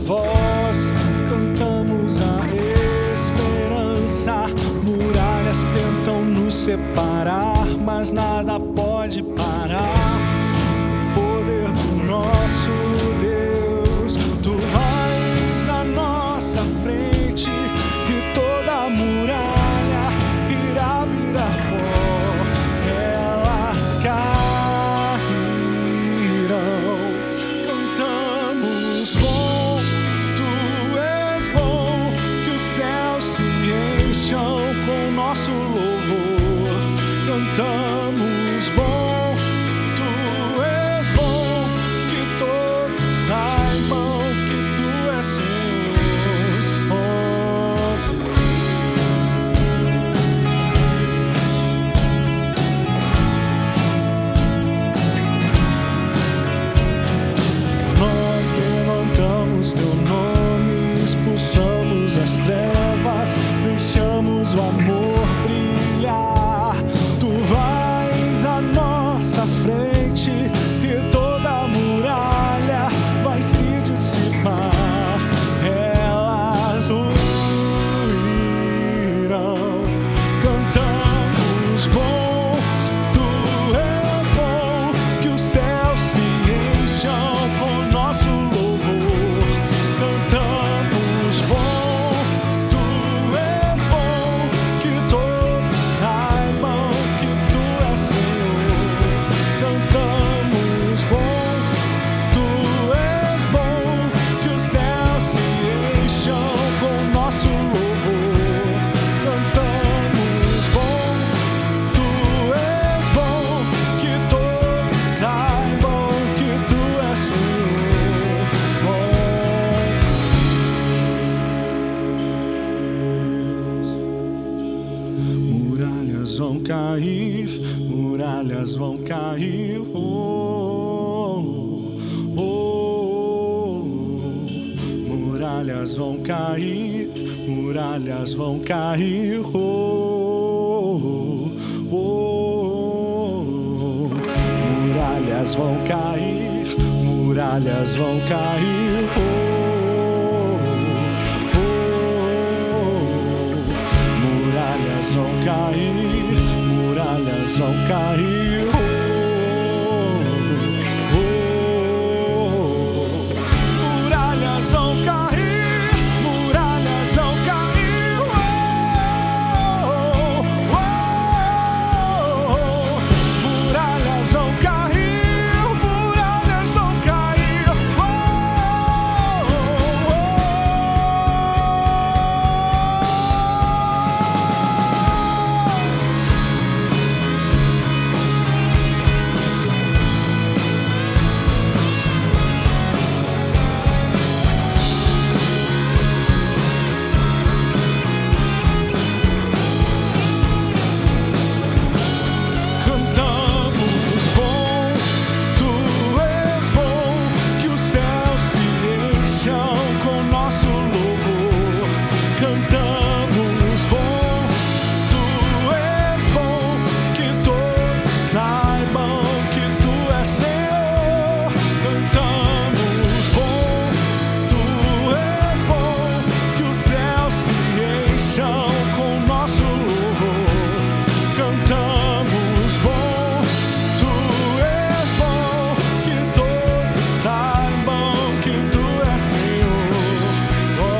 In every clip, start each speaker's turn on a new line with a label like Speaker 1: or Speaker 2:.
Speaker 1: voz, cantamos a esperança. Muralhas tentam nos separar, mas nada pode parar o poder do nosso Deus. Tu vais à nossa frente e toda a muralha irá virar pó, elas cairão. Cantamos bom, tu és bom, que os céus se encham com nosso louvor. Cantamos bom, tu és bom, que todos saibam que tu és Senhor. Oh, nós levantamos teu nome, expulsamos as trevas, deixamos o amor brilhar. Tu vais à nossa frente e toda a muralha vai se dissipar, elas ruirão. Cantamos bom, tu és bom, que os céus se encham com nosso louvor. Cantamos bom, tu és bom, que todos saibam que tu és Senhor. Cantamos bom, tu és bom, que os céus se encham com nosso louvor. Cantamos bom, tu és bom, que todos saibam que tu és Senhor. Muralhas vão cair, muralhas vão cair. Muralhas vão cair, muralhas vão cair. Muralhas vão cair, muralhas vão cair. Muralhas vão cair, muralhas vão cair. Muralhas vão cair, muralhas vão cair. Muralhas vão cair, muralhas vão cair. Cantamos bom, tu és bom, que os céus se encham com nosso louvor. Cantamos bom, tu és bom, que todos saibam que tu és Senhor. Cantamos bom, tu és bom, que os céus se encham com nosso louvor. Cantamos bom, tu és bom, que todos saibam que tu és Senhor. Oh,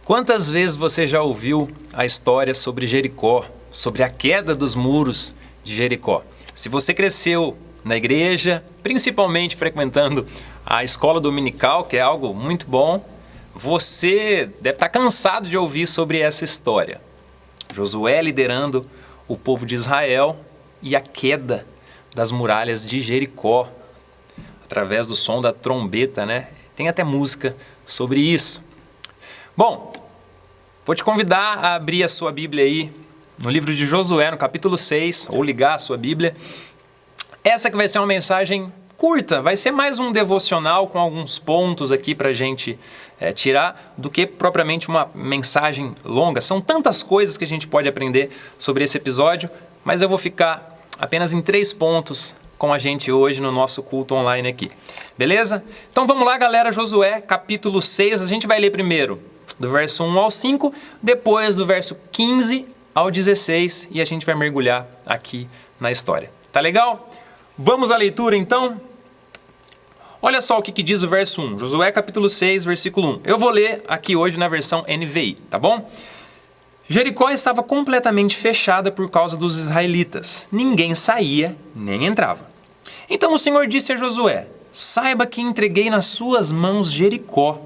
Speaker 2: Quantas vezes você já ouviu a história sobre Jericó, sobre a queda dos muros de Jericó? Se você cresceu na igreja, principalmente frequentando a escola dominical, que é algo muito bom, você deve estar cansado de ouvir sobre essa história. Josué liderando o povo de Israel e a queda das muralhas de Jericó, através do som da trombeta, né? Tem até música sobre isso. Bom, Vou te convidar a abrir a sua Bíblia aí no livro de Josué, no capítulo 6, ou ligar a sua Bíblia. Essa que vai ser uma mensagem curta, vai ser mais um devocional com alguns pontos aqui para a gente tirar, do que propriamente uma mensagem longa. São tantas coisas que a gente pode aprender sobre esse episódio, mas eu vou ficar apenas em 3 pontos com a gente hoje no nosso culto online aqui. Beleza? Então vamos lá, galera. Josué, capítulo 6, a gente vai ler primeiro do verso 1 ao 5, depois do verso 15 ao 16 e a gente vai mergulhar aqui na história. Tá legal? Vamos à leitura então? Olha só o que diz o verso 1, Josué capítulo 6, versículo 1. Eu vou ler aqui hoje na versão NVI, tá bom? Jericó estava completamente fechada por causa dos israelitas. Ninguém saía nem entrava. Então o Senhor disse a Josué: saiba que entreguei nas suas mãos Jericó,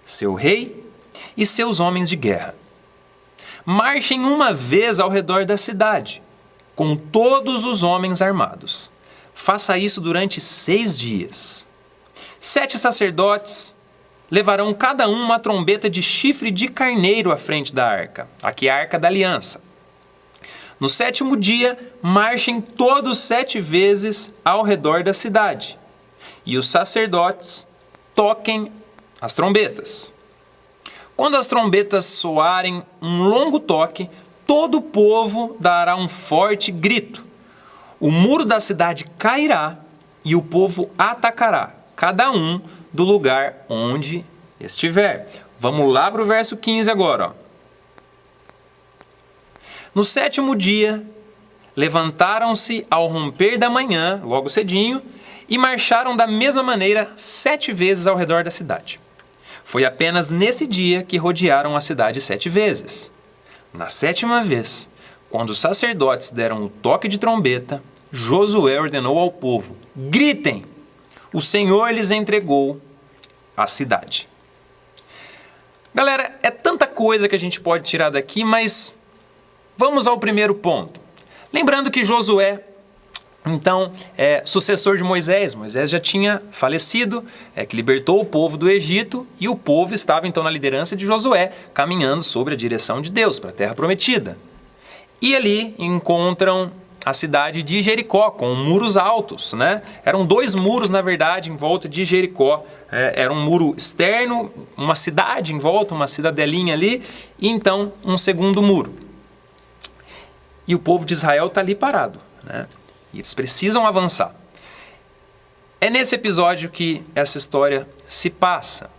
Speaker 2: seu rei e seus homens de guerra. Marchem uma vez ao redor da cidade, com todos os homens armados. Faça isso durante 6 dias. 7 sacerdotes levarão cada um uma trombeta de chifre de carneiro à frente da arca. Aqui é a arca da aliança. No 7º dia, marchem todos 7 vezes ao redor da cidade. E os sacerdotes toquem as trombetas. Quando as trombetas soarem um longo toque, todo o povo dará um forte grito. O muro da cidade cairá e o povo atacará, cada um do lugar onde estiver. Vamos lá para o verso 15 agora. Ó. No 7º dia, levantaram-se ao romper da manhã, logo cedinho, e marcharam da mesma maneira 7 vezes ao redor da cidade. Foi apenas nesse dia que rodearam a cidade 7 vezes. Na 7ª vez, quando os sacerdotes deram o toque de trombeta, Josué ordenou ao povo: gritem! O Senhor lhes entregou a cidade. Galera, é tanta coisa que a gente pode tirar daqui, mas vamos ao primeiro ponto. Lembrando que Josué, então, é sucessor de Moisés. Moisés já tinha falecido, que libertou o povo do Egito, e o povo estava então na liderança de Josué, caminhando sobre a direção de Deus para a terra prometida. E ali encontram a cidade de Jericó, com muros altos, né? Eram 2 muros, na verdade, em volta de Jericó. Era um muro externo, uma cidade em volta, uma cidadelinha ali, e então um segundo muro. E o povo de Israel está ali parado, né? E eles precisam avançar. É nesse episódio que essa história se passa.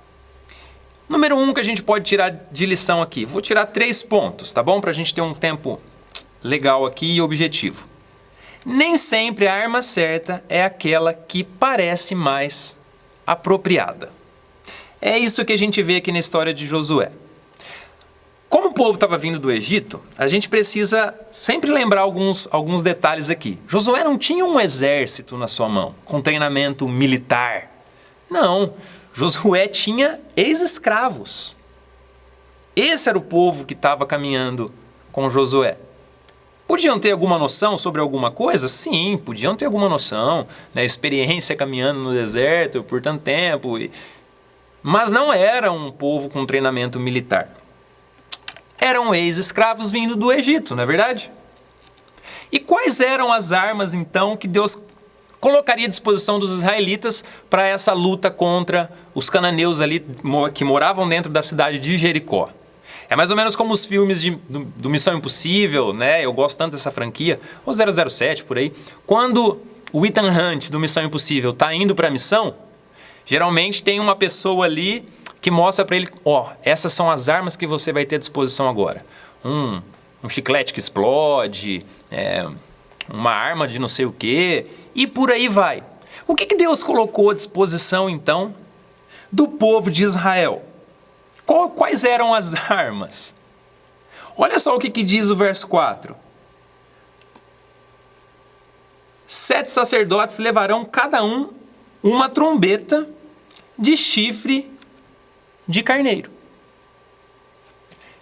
Speaker 2: Número 1 que a gente pode tirar de lição aqui. Vou tirar 3 pontos, tá bom? Para a gente ter um tempo legal aqui e objetivo. Nem sempre a arma certa é aquela que parece mais apropriada. É isso que a gente vê aqui na história de Josué. Como o povo estava vindo do Egito, a gente precisa sempre lembrar alguns detalhes aqui. Josué não tinha um exército na sua mão, com treinamento militar. Não, Josué tinha ex-escravos. Esse era o povo que estava caminhando com Josué. Podiam ter alguma noção sobre alguma coisa? Sim, podiam ter alguma noção, né? Experiência caminhando no deserto por tanto tempo. Mas não era um povo com treinamento militar. Eram ex-escravos vindo do Egito, não é verdade? E quais eram as armas, então, que Deus colocaria à disposição dos israelitas para essa luta contra os cananeus ali que moravam dentro da cidade de Jericó? É mais ou menos como os filmes do Missão Impossível, né? Eu gosto tanto dessa franquia, ou 007 por aí. Quando o Ethan Hunt do Missão Impossível está indo para a missão, geralmente tem uma pessoa ali que mostra para ele, essas são as armas que você vai ter à disposição agora. Um chiclete que explode, uma arma de não sei o quê, e por aí vai. O que Deus colocou à disposição, então, do povo de Israel? Quais eram as armas? Olha só o que diz o verso 4. 7 sacerdotes levarão cada um uma trombeta de chifre de carneiro.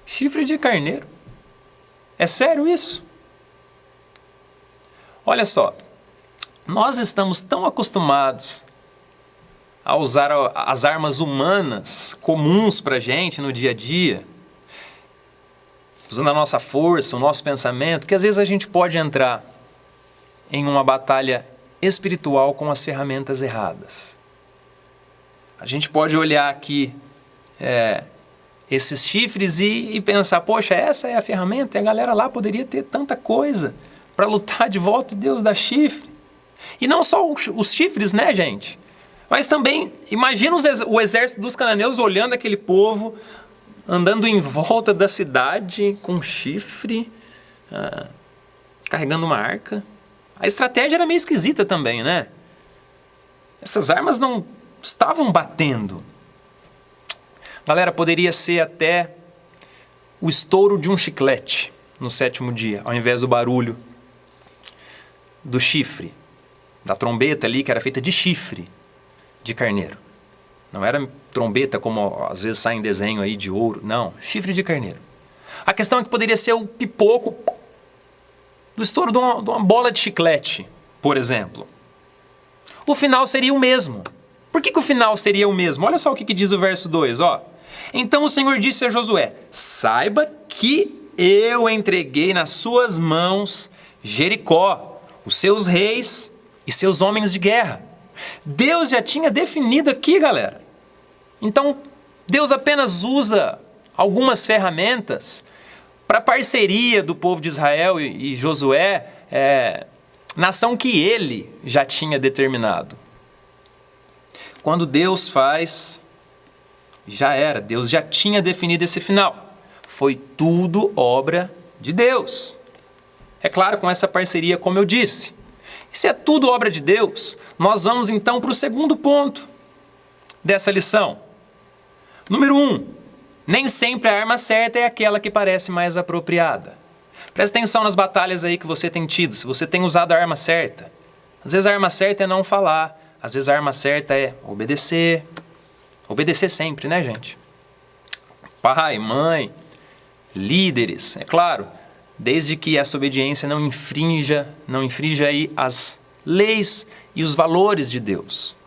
Speaker 2: Chifre de carneiro? É sério isso? Olha só, nós estamos tão acostumados a usar as armas humanas comuns para a gente no dia a dia, usando a nossa força, o nosso pensamento, que às vezes a gente pode entrar em uma batalha espiritual com as ferramentas erradas. A gente pode olhar aqui esses chifres e pensar, poxa, essa é a ferramenta, e a galera lá poderia ter tanta coisa para lutar de volta e Deus dá chifre. E não só os chifres, né, gente? Mas também, imagina o exército dos cananeus olhando aquele povo, andando em volta da cidade com chifre, carregando uma arca. A estratégia era meio esquisita também, né? Essas armas não estavam batendo. Galera, poderia ser até o estouro de um chiclete no 7º dia, ao invés do barulho do chifre, da trombeta ali que era feita de chifre de carneiro. Não era trombeta como às vezes sai em desenho aí de ouro, não, chifre de carneiro. A questão é que poderia ser o pipoco do estouro de uma bola de chiclete, por exemplo. O final seria o mesmo. Por que o final seria o mesmo? Olha só o que diz o verso 2, ó. Então o Senhor disse a Josué, saiba que eu entreguei nas suas mãos Jericó, os seus reis e seus homens de guerra. Deus já tinha definido aqui, galera. Então, Deus apenas usa algumas ferramentas para a parceria do povo de Israel e Josué, nação que ele já tinha determinado. Quando Deus faz, já era. Deus já tinha definido esse final. Foi tudo obra de Deus. É claro, com essa parceria, como eu disse. E se é tudo obra de Deus, nós vamos então para o segundo ponto dessa lição. Número 1. Nem sempre a arma certa é aquela que parece mais apropriada. Presta atenção nas batalhas aí que você tem tido, se você tem usado a arma certa. Às vezes a arma certa é não falar, às vezes a arma certa é obedecer. Obedecer sempre, né, gente? Pai, mãe, líderes, é claro, desde que essa obediência não infrinja aí as leis e os valores de Deus.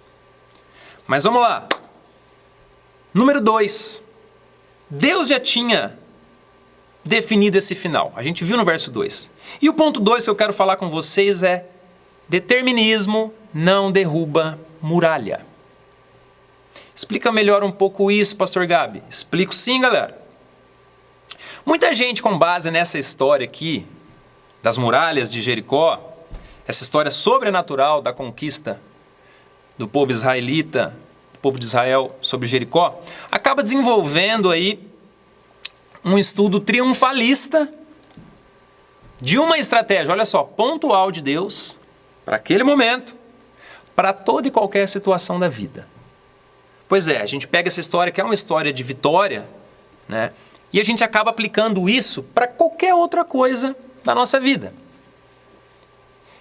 Speaker 2: Mas vamos lá. Número 2. Deus já tinha definido esse final. A gente viu no verso 2. E o ponto 2 que eu quero falar com vocês é: determinismo não derruba muralha. Explica melhor um pouco isso, pastor Gabi. Explico sim, galera. Muita gente, com base nessa história aqui, das muralhas de Jericó, essa história sobrenatural da conquista do povo israelita, do povo de Israel sobre Jericó, acaba desenvolvendo aí um estudo triunfalista de uma estratégia, olha só, pontual de Deus, para aquele momento, para toda e qualquer situação da vida. Pois é, a gente pega essa história que é uma história de vitória, né? E a gente acaba aplicando isso para qualquer outra coisa da nossa vida.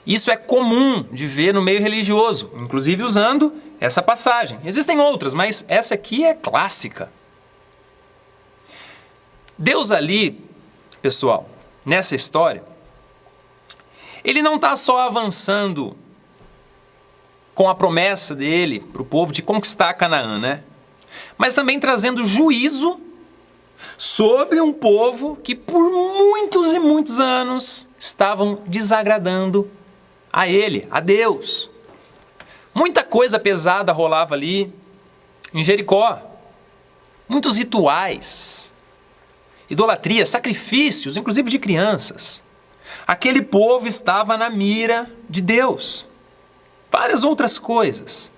Speaker 2: Isso é comum de ver no meio religioso, inclusive usando essa passagem. Existem outras, mas essa aqui é clássica. Deus ali, pessoal, nessa história, ele não está só avançando com a promessa dele para o povo de conquistar Canaã, né? Mas também trazendo juízo sobre um povo que por muitos e muitos anos estavam desagradando a ele, a Deus. Muita coisa pesada rolava ali em Jericó. Muitos rituais, idolatria, sacrifícios, inclusive de crianças. Aquele povo estava na mira de Deus. Várias outras coisas.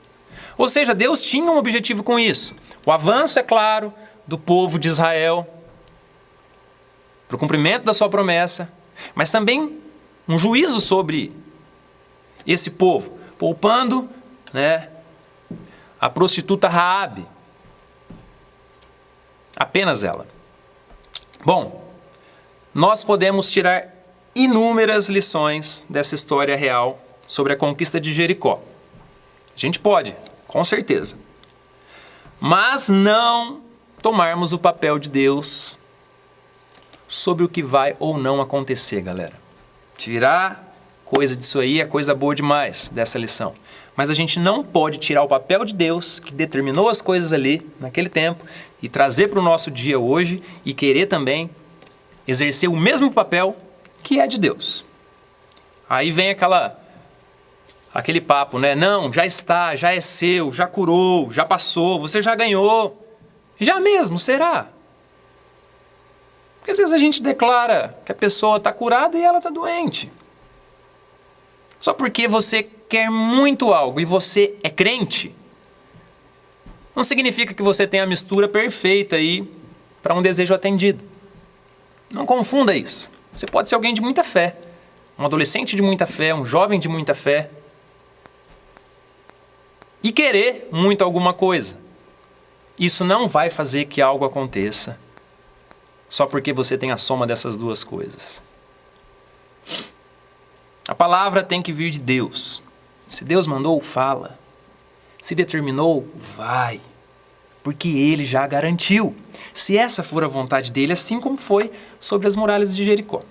Speaker 2: Ou seja, Deus tinha um objetivo com isso. O avanço, é claro, do povo de Israel para o cumprimento da sua promessa, mas também um juízo sobre esse povo, poupando, né, a prostituta Raabe. Apenas ela. Bom, nós podemos tirar inúmeras lições dessa história real sobre a conquista de Jericó. A gente pode, com certeza. Mas não tomarmos o papel de Deus sobre o que vai ou não acontecer, galera. Tirar coisa disso aí é coisa boa demais, dessa lição. Mas a gente não pode tirar o papel de Deus, que determinou as coisas ali, naquele tempo, e trazer para o nosso dia hoje, e querer também exercer o mesmo papel que é de Deus. Aí vem aquele papo, né? Não, já está, já é seu, já curou, já passou, você já ganhou. Já mesmo, será? Porque às vezes a gente declara que a pessoa está curada e ela está doente. Só porque você quer muito algo e você é crente, não significa que você tem a mistura perfeita aí para um desejo atendido. Não confunda isso. Você pode ser alguém de muita fé, um adolescente de muita fé, um jovem de muita fé, e querer muito alguma coisa. Isso não vai fazer que algo aconteça só porque você tem a soma dessas duas coisas. A palavra tem que vir de Deus. Se Deus mandou, fala. Se determinou, vai. Porque Ele já garantiu. Se essa for a vontade dEle, assim como foi sobre as muralhas de Jericó.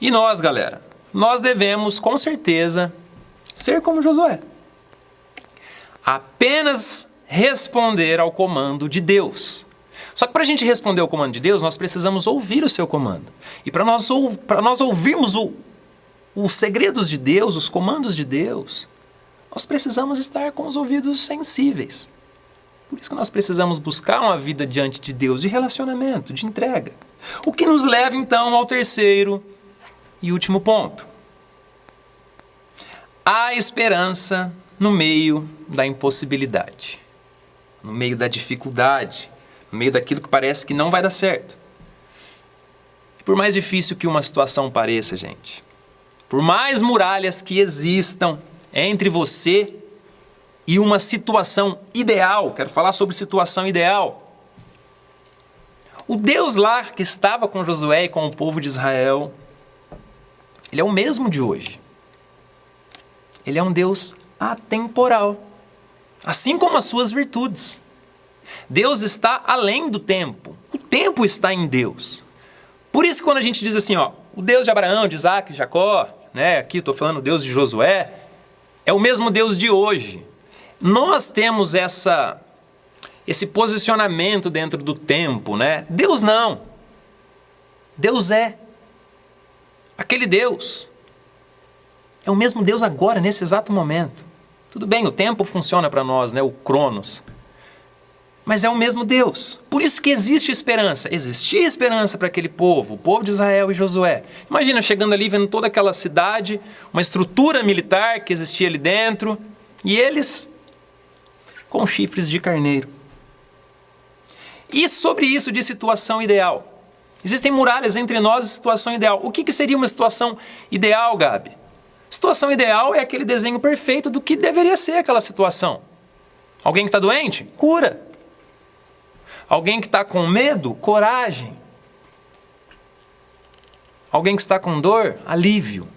Speaker 2: E nós, galera, nós devemos, com certeza, ser como Josué. Apenas responder ao comando de Deus. Só que para a gente responder ao comando de Deus, nós precisamos ouvir o seu comando. E para nós ouvirmos os segredos de Deus, os comandos de Deus, nós precisamos estar com os ouvidos sensíveis. Por isso que nós precisamos buscar uma vida diante de Deus, de relacionamento, de entrega. O que nos leva, então, ao terceiro e último ponto. Há esperança no meio da impossibilidade, no meio da dificuldade, no meio daquilo que parece que não vai dar certo. Por mais difícil que uma situação pareça, gente, por mais muralhas que existam entre você e uma situação ideal, quero falar sobre situação ideal. O Deus lá que estava com Josué e com o povo de Israel, Ele é o mesmo de hoje. Ele é um Deus atemporal, assim como as suas virtudes. Deus está além do tempo. O tempo está em Deus. Por isso que quando a gente diz assim, o Deus de Abraão, de Isaac, de Jacó, né, aqui estou falando o Deus de Josué, é o mesmo Deus de hoje. Nós temos esse posicionamento dentro do tempo, né? Deus não. Deus é. Aquele Deus é o mesmo Deus agora, nesse exato momento. Tudo bem, o tempo funciona para nós, né? O Cronos. Mas é o mesmo Deus. Por isso que existe esperança. Existia esperança para aquele povo, o povo de Israel e Josué. Imagina chegando ali, vendo toda aquela cidade, uma estrutura militar que existia ali dentro, e eles com chifres de carneiro. E sobre isso de situação ideal. Existem muralhas entre nós e situação ideal. O que seria uma situação ideal, Gabi? Situação ideal é aquele desenho perfeito do que deveria ser aquela situação. Alguém que está doente? Cura. Alguém que está com medo? Coragem. Alguém que está com dor? Alívio.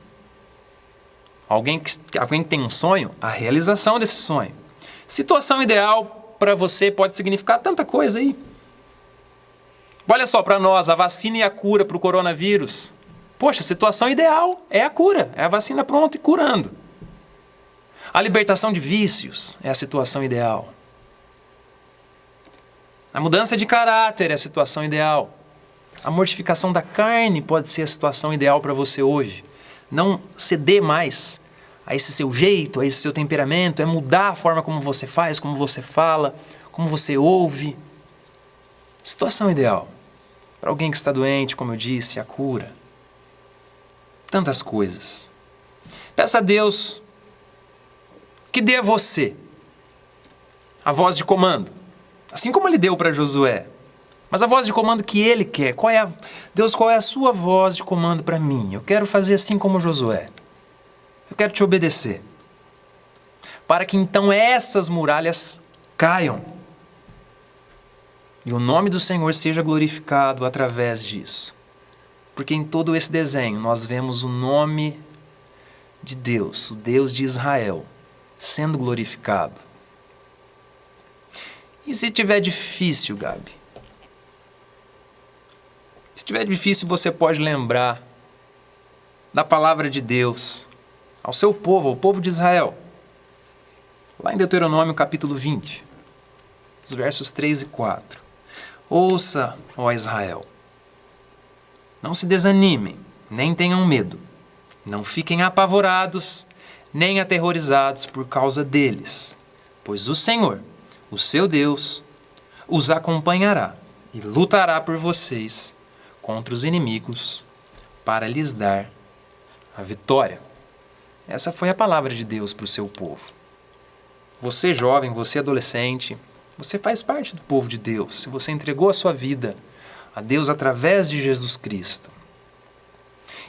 Speaker 2: Alguém que tem um sonho? A realização desse sonho. Situação ideal para você pode significar tanta coisa aí. Olha só, para nós, a vacina e a cura para o coronavírus. Poxa, a situação ideal é a cura, é a vacina pronta e curando. A libertação de vícios é a situação ideal. A mudança de caráter é a situação ideal. A mortificação da carne pode ser a situação ideal para você hoje. Não ceder mais a esse seu jeito, a esse seu temperamento, é mudar a forma como você faz, como você fala, como você ouve. Situação ideal. Para alguém que está doente, como eu disse, a cura. Tantas coisas. Peça a Deus que dê a você a voz de comando. Assim como Ele deu para Josué. Mas a voz de comando que Ele quer. Deus, qual é a sua voz de comando para mim? Eu quero fazer assim como Josué. Eu quero te obedecer. Para que então essas muralhas caiam. E o nome do Senhor seja glorificado através disso. Porque em todo esse desenho nós vemos o nome de Deus, o Deus de Israel, sendo glorificado. E se tiver difícil, Gabi? Se tiver difícil, você pode lembrar da palavra de Deus ao seu povo, ao povo de Israel. Lá em Deuteronômio capítulo 20, os versos 3 e 4. Ouça, ó Israel, Não se desanimem, nem tenham medo. Não fiquem apavorados, nem aterrorizados por causa deles, pois o Senhor, o seu Deus, os acompanhará e lutará por vocês contra os inimigos para lhes dar a vitória. Essa foi a palavra de Deus para o seu povo. Você jovem, você adolescente, você faz parte do povo de Deus. Se você entregou a sua vida a Deus através de Jesus Cristo.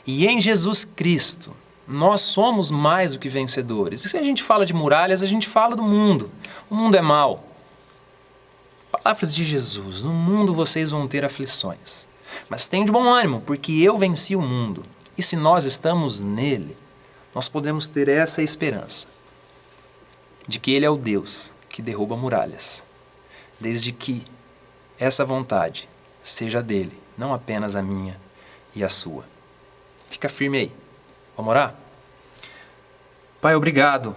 Speaker 2: E em Jesus Cristo, nós somos mais do que vencedores. E se a gente fala de muralhas, a gente fala do mundo. O mundo é mau. Palavras de Jesus: no mundo vocês vão ter aflições. Mas tenham de bom ânimo, porque eu venci o mundo. E se nós estamos nele, nós podemos ter essa esperança de que Ele é o Deus que derruba muralhas, desde que essa vontade seja dele, não apenas a minha e a sua. Fica firme aí. Vamos orar? Pai, obrigado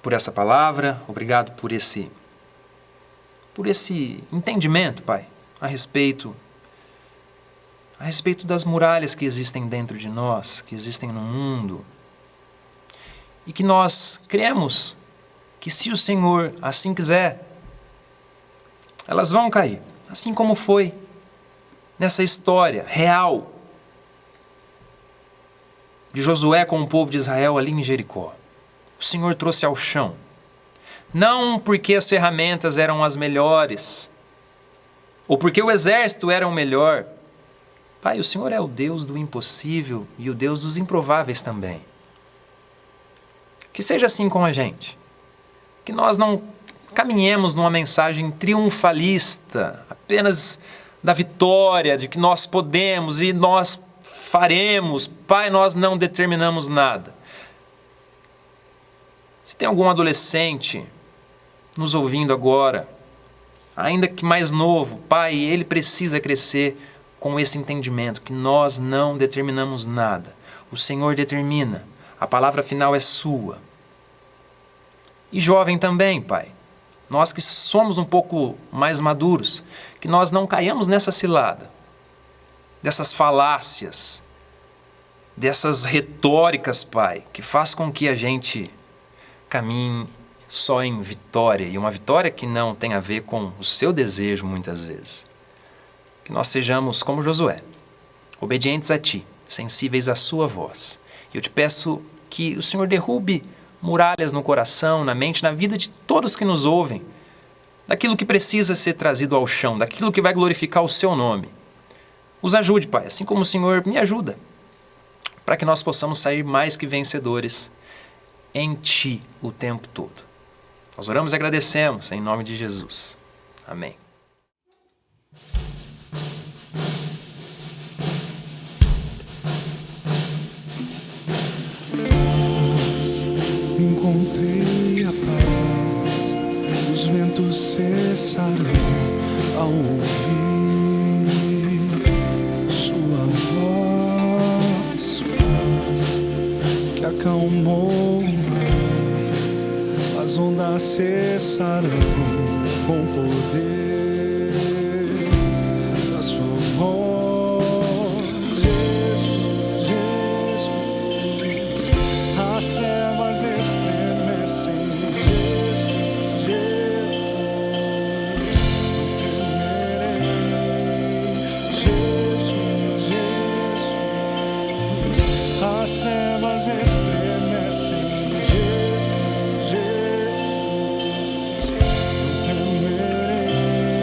Speaker 2: por essa palavra, obrigado por esse entendimento, Pai, a respeito das muralhas que existem dentro de nós, que existem no mundo, e que nós cremos que, se o Senhor assim quiser, elas vão cair, assim como foi nessa história real de Josué com o povo de Israel ali em Jericó. O Senhor trouxe ao chão, não porque as ferramentas eram as melhores, ou porque o exército era o melhor. Pai, o Senhor é o Deus do impossível e o Deus dos improváveis também. Que seja assim com a gente. Que nós não caminhemos numa mensagem triunfalista, apenas da vitória, de que nós podemos e nós faremos. Pai, nós não determinamos nada. Se tem algum adolescente nos ouvindo agora, ainda que mais novo, Pai, ele precisa crescer com esse entendimento que nós não determinamos nada. O Senhor determina. A palavra final é sua. E jovem também, Pai. Nós que somos um pouco mais maduros, que nós não caiamos nessa cilada, dessas falácias, dessas retóricas, Pai, que faz com que a gente caminhe só em vitória, e uma vitória que não tem a ver com o seu desejo muitas vezes. Que nós sejamos como Josué, obedientes a Ti, sensíveis à Sua voz. E eu te peço que o Senhor derrube muralhas no coração, na mente, na vida de todos que nos ouvem, daquilo que precisa ser trazido ao chão, daquilo que vai glorificar o Seu nome. Os ajude, Pai, assim como o Senhor me ajuda, para que nós possamos sair mais que vencedores em Ti o tempo todo. Nós oramos e agradecemos em nome de Jesus. Amém.
Speaker 1: Encontrei a paz, os ventos cessarão ao ouvir sua voz, paz que acalmou o mar, as ondas cessarão com o poder da sua voz. Jesus, Jesus, as trevas estremecem. Jesus, Jesus, não temerei. Jesus, Jesus, as trevas estremecem. Jesus, Jesus, não temerei.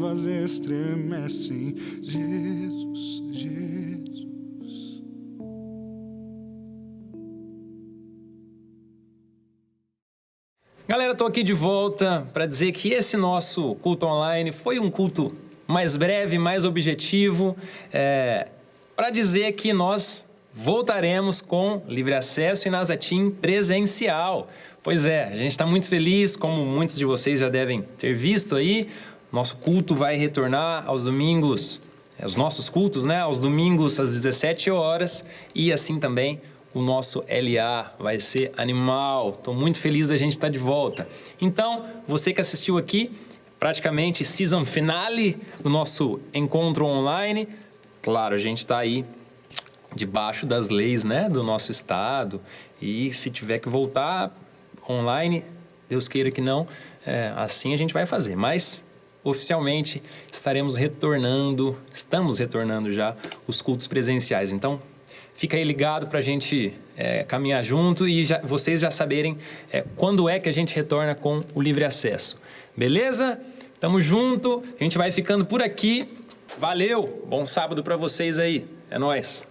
Speaker 1: trevas estremecem. Jesus, Jesus.
Speaker 2: Galera, tô aqui de volta para dizer que esse nosso culto online foi um culto mais breve, mais objetivo, para dizer que nós voltaremos com Livre Acesso e Nazatim presencial. Pois é, a gente está muito feliz, como muitos de vocês já devem ter visto aí. Nosso culto vai retornar aos domingos, os nossos cultos, né? Aos domingos às 17 horas e assim também o nosso LA vai ser animal. Estou muito feliz da gente estar de volta. Então, você que assistiu aqui, praticamente season finale do nosso encontro online. Claro, a gente está aí debaixo das leis, né, do nosso estado. E se tiver que voltar online, Deus queira que não, assim a gente vai fazer. Mas, oficialmente, estamos retornando já os cultos presenciais. Então, fica aí ligado para a gente caminhar junto e vocês já saberem quando é que a gente retorna com o Livre Acesso. Beleza? Tamo junto, a gente vai ficando por aqui. Valeu, bom sábado para vocês aí. É nóis.